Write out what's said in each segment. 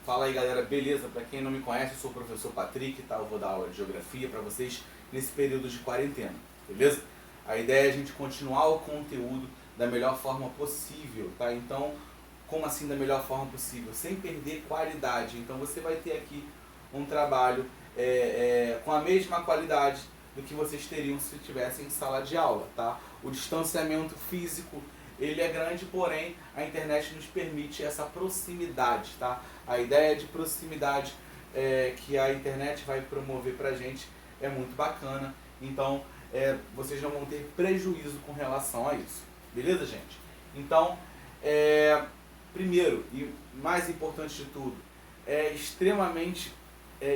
Fala aí galera, beleza? Para quem não me conhece, eu sou o professor Patrick, tá? Eu vou dar aula de geografia para vocês nesse período de quarentena, beleza? A ideia é a gente continuar o conteúdo da melhor forma possível, tá? Então, como assim da melhor forma possível? Sem perder qualidade. Então você vai ter aqui um trabalho com a mesma qualidade do que vocês teriam se estivessem em sala de aula, tá? O distanciamento físico ele é grande, porém a internet nos permite essa proximidade, tá? A ideia de proximidade que a internet vai promover pra gente é muito bacana, então vocês não vão ter prejuízo com relação a isso, beleza, gente? Então, primeiro e mais importante de tudo, é extremamente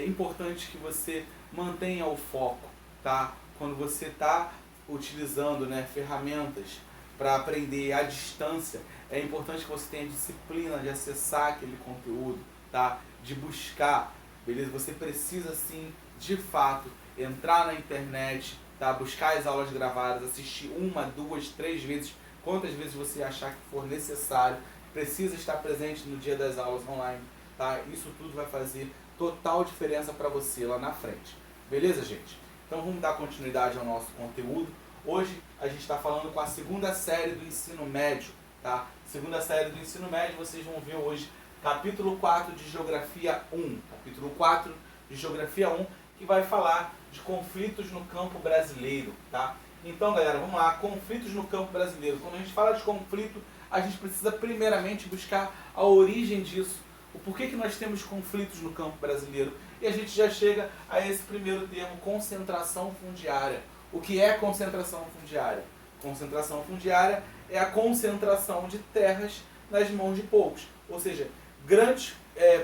importante que você mantenha o foco, tá? Quando você está utilizando, ferramentas para aprender à distância, é importante que você tenha disciplina de acessar aquele conteúdo, tá? De buscar, beleza? Você precisa sim, de fato, entrar na internet, tá? Buscar as aulas gravadas, assistir 1, 2, 3 vezes, quantas vezes você achar que for necessário. Precisa estar presente no dia das aulas online, tá? Isso tudo vai fazer total diferença para você lá na frente. Beleza, gente? Então vamos dar continuidade ao nosso conteúdo. Hoje a gente está falando com a segunda série do ensino médio, tá? Segunda série do ensino médio, vocês vão ver hoje capítulo 4 de Geografia 1. Capítulo 4 de Geografia 1, que vai falar de conflitos no campo brasileiro, tá? Então, galera, vamos lá. Conflitos no campo brasileiro. Quando a gente fala de conflito, a gente precisa primeiramente buscar a origem disso. O porquê que nós temos conflitos no campo brasileiro. E a gente já chega a esse primeiro termo, concentração fundiária. O que é concentração fundiária? Concentração fundiária é a concentração de terras nas mãos de poucos. Ou seja, grandes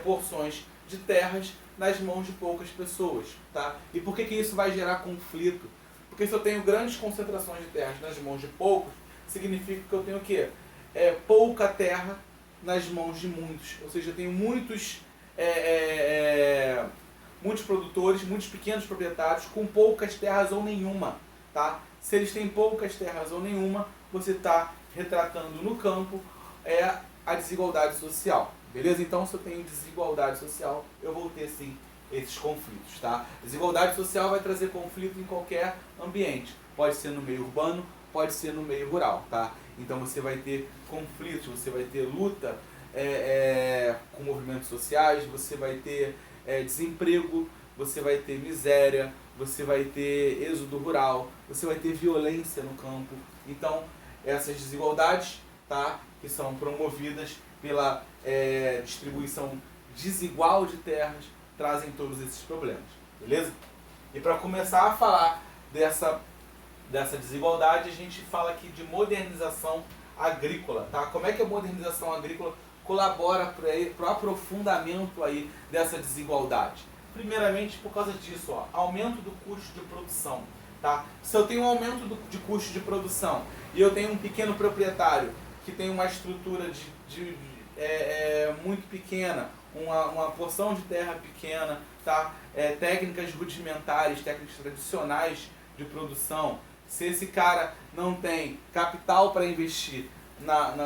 porções de terras nas mãos de poucas pessoas. Tá? E por que isso vai gerar conflito? Porque se eu tenho grandes concentrações de terras nas mãos de poucos, significa que eu tenho o quê? Pouca terra nas mãos de muitos. Ou seja, eu tenho muitos produtores, muitos pequenos proprietários com poucas terras ou nenhuma. Tá? Se eles têm poucas terras ou nenhuma, você está retratando no campo a desigualdade social. Beleza? Então, se eu tenho desigualdade social, eu vou ter sim esses conflitos. Tá? Desigualdade social vai trazer conflito em qualquer ambiente. Pode ser no meio urbano, pode ser no meio rural. Tá? Então você vai ter conflitos, você vai ter luta com movimentos sociais, você vai ter desemprego, você vai ter miséria, você vai ter êxodo rural, você vai ter violência no campo. Então, essas desigualdades, tá, que são promovidas pela distribuição desigual de terras, trazem todos esses problemas, beleza? E para começar a falar dessa desigualdade, a gente fala aqui de modernização agrícola, tá? Como é que a modernização agrícola colabora para o aprofundamento aí dessa desigualdade? Primeiramente por causa disso, ó, aumento do custo de produção, tá? Se eu tenho um aumento de custo de produção e eu tenho um pequeno proprietário que tem uma estrutura muito pequena, uma porção de terra pequena, tá? Técnicas rudimentares, técnicas tradicionais de produção, se esse cara não tem capital para investir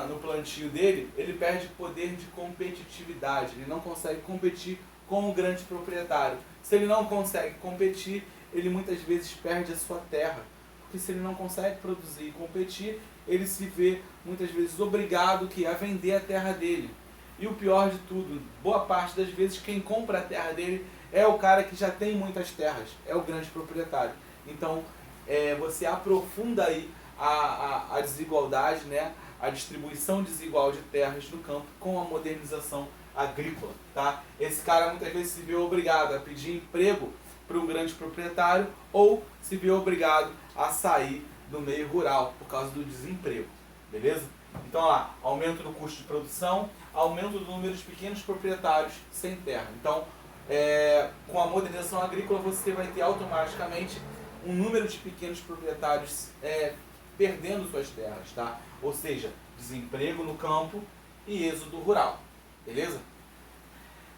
no plantio dele, ele perde poder de competitividade, ele não consegue competir com o grande proprietário. Se ele não consegue competir, ele muitas vezes perde a sua terra, porque se ele não consegue produzir e competir, ele se vê muitas vezes obrigado a vender a terra dele. E o pior de tudo, boa parte das vezes quem compra a terra dele é o cara que já tem muitas terras, é o grande proprietário. Então, você aprofunda aí a desigualdade, né? A distribuição desigual de terras no campo com a modernização agrícola. Tá? Esse cara muitas vezes se vê obrigado a pedir emprego para um grande proprietário ou se vê obrigado a sair do meio rural por causa do desemprego. Beleza? Então, lá, aumento do custo de produção, aumento do número de pequenos proprietários sem terra. Então, com a modernização agrícola, você vai ter automaticamente um número de pequenos proprietários perdendo suas terras, tá? Ou seja, desemprego no campo e êxodo rural, beleza?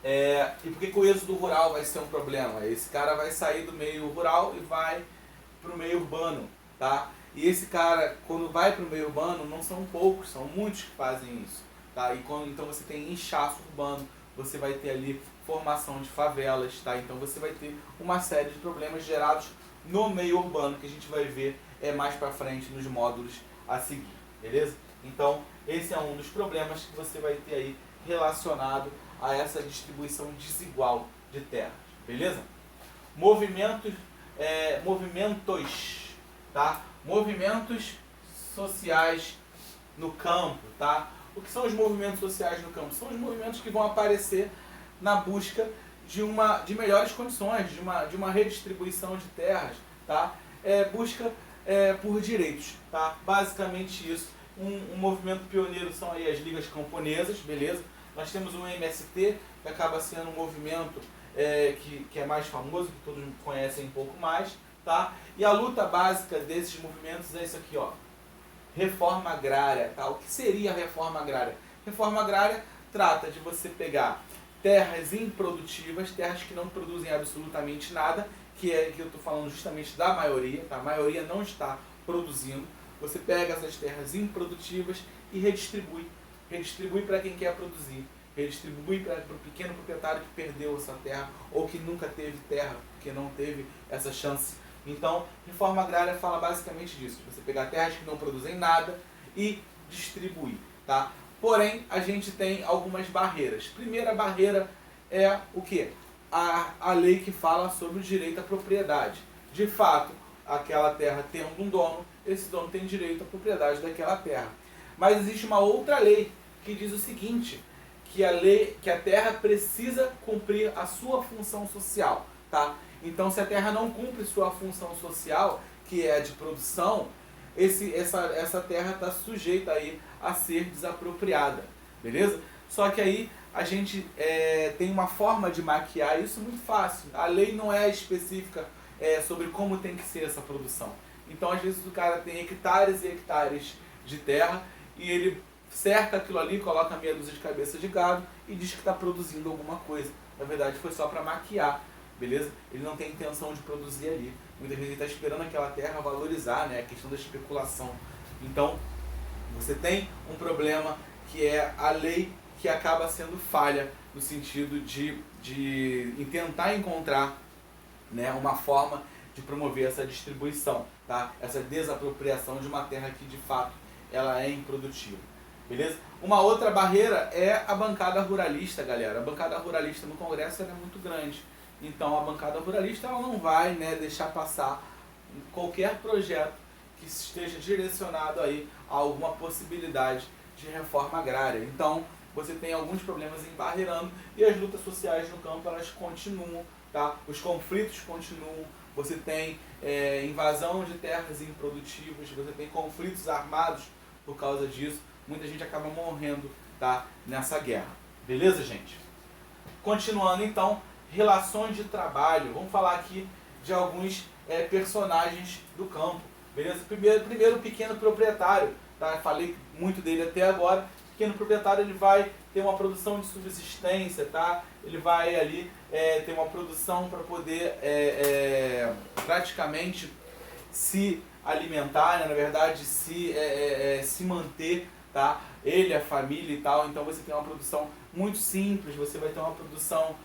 E por que o êxodo rural vai ser um problema? Esse cara vai sair do meio rural e vai para o meio urbano, tá? E esse cara, quando vai para o meio urbano, não são poucos, são muitos que fazem isso, tá? Então você tem inchaço urbano, você vai ter ali formação de favelas, tá? Então você vai ter uma série de problemas gerados no meio urbano, que a gente vai ver mais para frente nos módulos a seguir, beleza? Então esse é um dos problemas que você vai ter aí relacionado a essa distribuição desigual de terras, beleza? Movimentos, tá? Movimentos sociais no campo, tá? O que são os movimentos sociais no campo? São os movimentos que vão aparecer na busca de melhores condições, de uma redistribuição de terras, tá? Busca por direitos, tá? Basicamente isso. Um movimento pioneiro são aí as ligas camponesas, beleza? Nós temos o MST, que acaba sendo um movimento que é mais famoso, que todos conhecem um pouco mais, tá? E a luta básica desses movimentos é isso aqui, ó. Reforma agrária, tá? O que seria a reforma agrária? Reforma agrária trata de você pegar terras improdutivas, terras que não produzem absolutamente nada, que eu estou falando justamente da maioria, tá? A maioria não está produzindo. Você pega essas terras improdutivas e redistribui. Redistribui para quem quer produzir. Redistribui para o pequeno proprietário que perdeu essa terra ou que nunca teve terra, porque não teve essa chance. Então, reforma agrária fala basicamente disso. Você pegar terras que não produzem nada e distribuir, tá? Porém, a gente tem algumas barreiras. Primeira barreira é o quê? A lei que fala sobre o direito à propriedade. De fato, aquela terra tendo um dono, esse dono tem direito à propriedade daquela terra. Mas existe uma outra lei que diz o seguinte, que a terra precisa cumprir a sua função social, tá? Então, se a terra não cumpre sua função social, que é a de produção, essa terra está sujeita aí a ser desapropriada, beleza? Só que aí a gente tem uma forma de maquiar isso muito fácil. A lei não é específica sobre como tem que ser essa produção. Então, às vezes, o cara tem hectares e hectares de terra e ele cerca aquilo ali, coloca meia dúzia de cabeça de gado e diz que está produzindo alguma coisa. Na verdade, foi só para maquiar, beleza? Ele não tem intenção de produzir ali. Muitas vezes ele está esperando aquela terra valorizar, né? A questão da especulação. Então, você tem um problema que é a lei que acaba sendo falha no sentido de tentar encontrar, né, uma forma de promover essa distribuição, tá? Essa desapropriação de uma terra que de fato ela é improdutiva, beleza? Uma outra barreira é a bancada ruralista, galera. A bancada ruralista no Congresso é muito grande, então a bancada ruralista ela não vai, né, deixar passar qualquer projeto que esteja direcionado aí a alguma possibilidade de reforma agrária. Então você tem alguns problemas embarreirando e as lutas sociais no campo elas continuam, tá? Os conflitos continuam. Você tem invasão de terras improdutivas, você tem conflitos armados por causa disso. Muita gente acaba morrendo, tá, nessa guerra. Beleza, gente? Continuando então, relações de trabalho. Vamos falar aqui de alguns personagens do campo. Beleza? Primeiro o pequeno proprietário. Tá? Falei muito dele até agora. O pequeno proprietário ele vai ter uma produção de subsistência, tá? Ele vai ali ter uma produção para poder praticamente se alimentar, né? Na verdade se manter, tá? Ele, a família e tal. Então você tem uma produção muito simples, você vai ter uma produção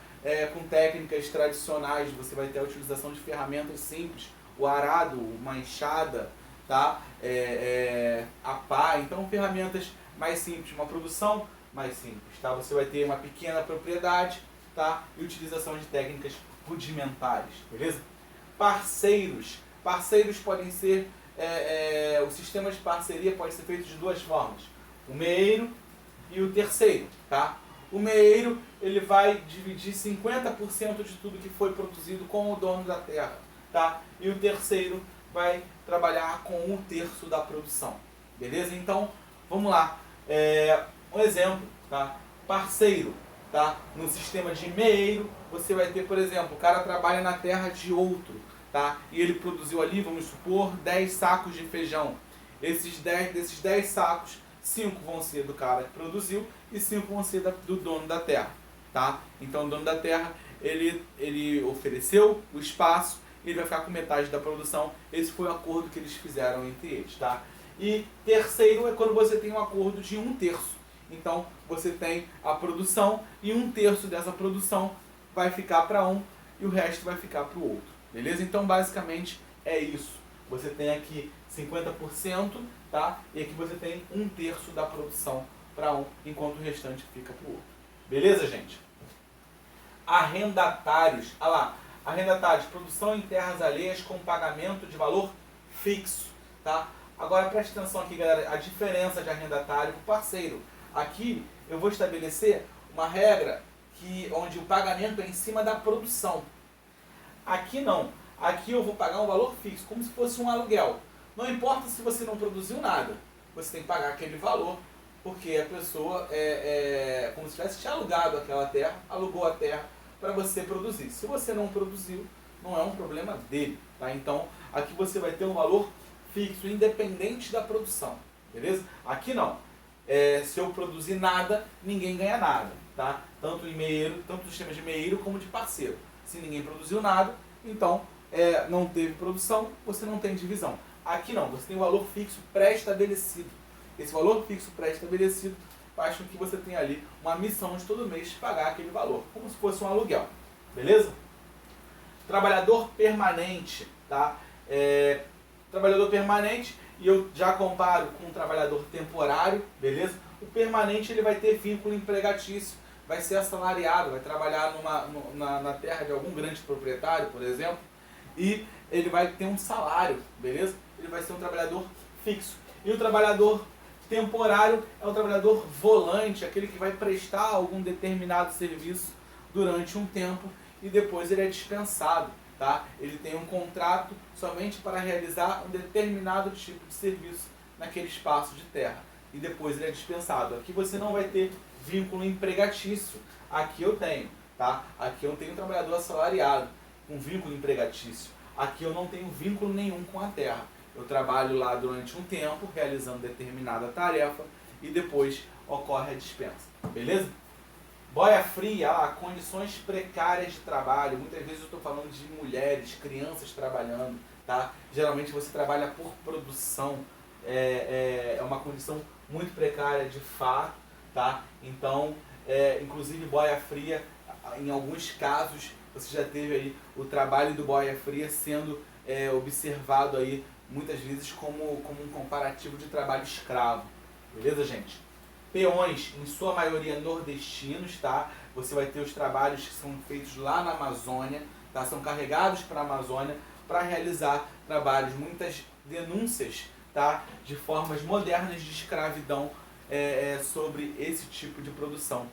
com técnicas tradicionais, você vai ter a utilização de ferramentas simples, o arado, uma enxada, tá? A pá, então ferramentas mais simples, uma produção mais simples, tá? Você vai ter uma pequena propriedade, tá? E utilização de técnicas rudimentares, beleza? Parceiros. Parceiros podem ser, o sistema de parceria pode ser feito de duas formas, o meeiro e o terceiro, tá? O meeiro, ele vai dividir 50% de tudo que foi produzido com o dono da terra, tá? E o terceiro vai trabalhar com 1/3 da produção, beleza? Então, vamos lá. Um exemplo, tá? Parceiro, tá? No sistema de meeiro, você vai ter, por exemplo, o cara trabalha na terra de outro, tá? E ele produziu ali, vamos supor, 10 sacos de feijão. Desses 10 sacos, 5 vão ser do cara que produziu e 5 vão ser do dono da terra, tá? Então o dono da terra, ele ofereceu o espaço, ele vai ficar com metade da produção. Esse foi o acordo que eles fizeram entre eles, tá? E terceiro é quando você tem um acordo de 1/3. Então você tem a produção e 1/3 dessa produção vai ficar para um e o resto vai ficar para o outro. Beleza? Então basicamente é isso. Você tem aqui 50%, tá? E aqui você tem 1/3 da produção para um, enquanto o restante fica para o outro. Beleza, gente? Arrendatários. Olha lá. Arrendatários, produção em terras alheias com pagamento de valor fixo, tá? Agora preste atenção aqui, galera, a diferença de arrendatário para parceiro. Aqui eu vou estabelecer uma regra onde o pagamento é em cima da produção. Aqui não. Aqui eu vou pagar um valor fixo, como se fosse um aluguel. Não importa se você não produziu nada, você tem que pagar aquele valor, porque a pessoa como se tivesse te alugado aquela terra, alugou a terra para você produzir. Se você não produziu, não é um problema dele, tá? Então, aqui você vai ter um valor fixo, independente da produção, beleza? Aqui não. Se eu produzir nada, ninguém ganha nada, tá? Tanto no sistema de meeiro como de parceiro. Se ninguém produziu nada, então não teve produção, você não tem divisão. Aqui não, você tem um valor fixo pré-estabelecido. Esse valor fixo pré-estabelecido faz com que você tenha ali uma missão de todo mês pagar aquele valor, como se fosse um aluguel, beleza? Trabalhador permanente, tá? Trabalhador permanente, e eu já comparo com um trabalhador temporário, beleza? O permanente ele vai ter vínculo empregatício, vai ser assalariado, vai trabalhar na terra de algum grande proprietário, por exemplo, e ele vai ter um salário, beleza? Ele vai ser um trabalhador fixo. E o trabalhador temporário é o trabalhador volante, aquele que vai prestar algum determinado serviço durante um tempo e depois ele é dispensado, tá? Ele tem um contrato somente para realizar um determinado tipo de serviço naquele espaço de terra e depois ele é dispensado. Aqui você não vai ter vínculo empregatício, aqui eu tenho, tá? Aqui eu tenho um trabalhador assalariado com vínculo empregatício, aqui eu não tenho vínculo nenhum com a terra. Eu trabalho lá durante um tempo, realizando determinada tarefa, e depois ocorre a dispensa. Beleza? Boia fria, condições precárias de trabalho. Muitas vezes eu estou falando de mulheres, crianças trabalhando, tá? Geralmente você trabalha por produção. É uma condição muito precária de fato, tá? Então, inclusive boia fria, em alguns casos, você já teve aí o trabalho do boia fria sendo observado aí muitas vezes como um comparativo de trabalho escravo. Beleza, gente? Peões, em sua maioria nordestinos, tá? Você vai ter os trabalhos que são feitos lá na Amazônia, tá? São carregados para a Amazônia para realizar trabalhos, muitas denúncias, tá? De formas modernas de escravidão sobre esse tipo de produção.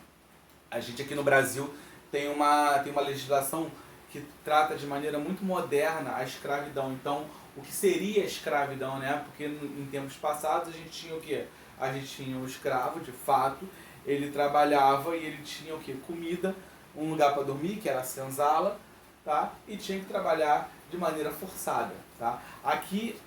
A gente aqui no Brasil tem uma legislação que trata de maneira muito moderna a escravidão. Então, o que seria escravidão, né? Porque em tempos passados a gente tinha o quê? A gente tinha um escravo, de fato, ele trabalhava e ele tinha o quê? Comida, um lugar para dormir, que era a senzala, tá? E tinha que trabalhar de maneira forçada, tá? Aqui,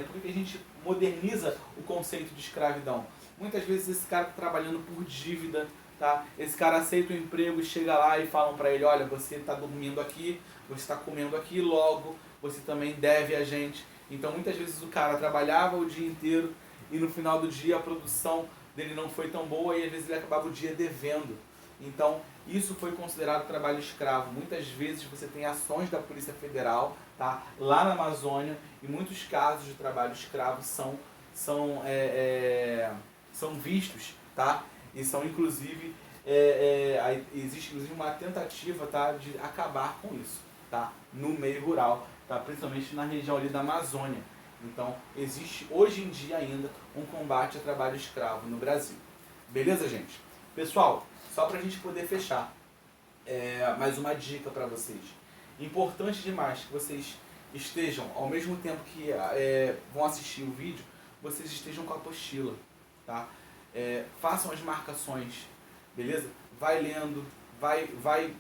por que a gente moderniza o conceito de escravidão? Muitas vezes esse cara está trabalhando por dívida, tá? Esse cara aceita o emprego e chega lá e falam para ele, olha, você está dormindo aqui, você está comendo aqui, logo você também deve a gente. Então muitas vezes o cara trabalhava o dia inteiro e no final do dia a produção dele não foi tão boa e às vezes ele acabava o dia devendo. Então isso foi considerado trabalho escravo. Muitas vezes você tem ações da Polícia Federal, tá? Lá na Amazônia, e muitos casos de trabalho escravo são vistos, tá? E são inclusive, existe inclusive uma tentativa, tá, de acabar com isso, tá? No meio rural, tá? Principalmente na região ali da Amazônia. Então, existe hoje em dia ainda um combate a trabalho escravo no Brasil. Beleza, gente? Pessoal, só para a gente poder fechar, mais uma dica para vocês. Importante demais que vocês estejam, ao mesmo tempo que vão assistir o vídeo, vocês estejam com a apostila, tá? Façam as marcações, beleza? Vai lendo, vai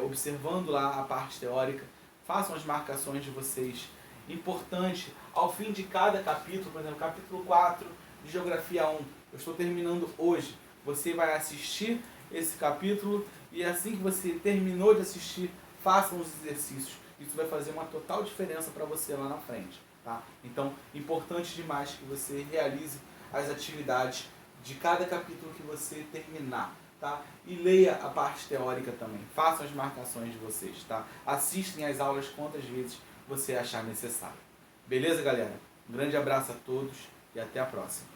observando lá a parte teórica, façam as marcações de vocês. Importante, ao fim de cada capítulo, por exemplo, capítulo 4 de Geografia 1, eu estou terminando hoje, você vai assistir esse capítulo e assim que você terminou de assistir, façam os exercícios. Isso vai fazer uma total diferença para você lá na frente, tá? Então, importante demais que você realize as atividades de cada capítulo que você terminar, tá? E leia a parte teórica também. Façam as marcações de vocês, tá? Assistem às aulas quantas vezes você achar necessário. Beleza, galera? Um grande abraço a todos e até a próxima.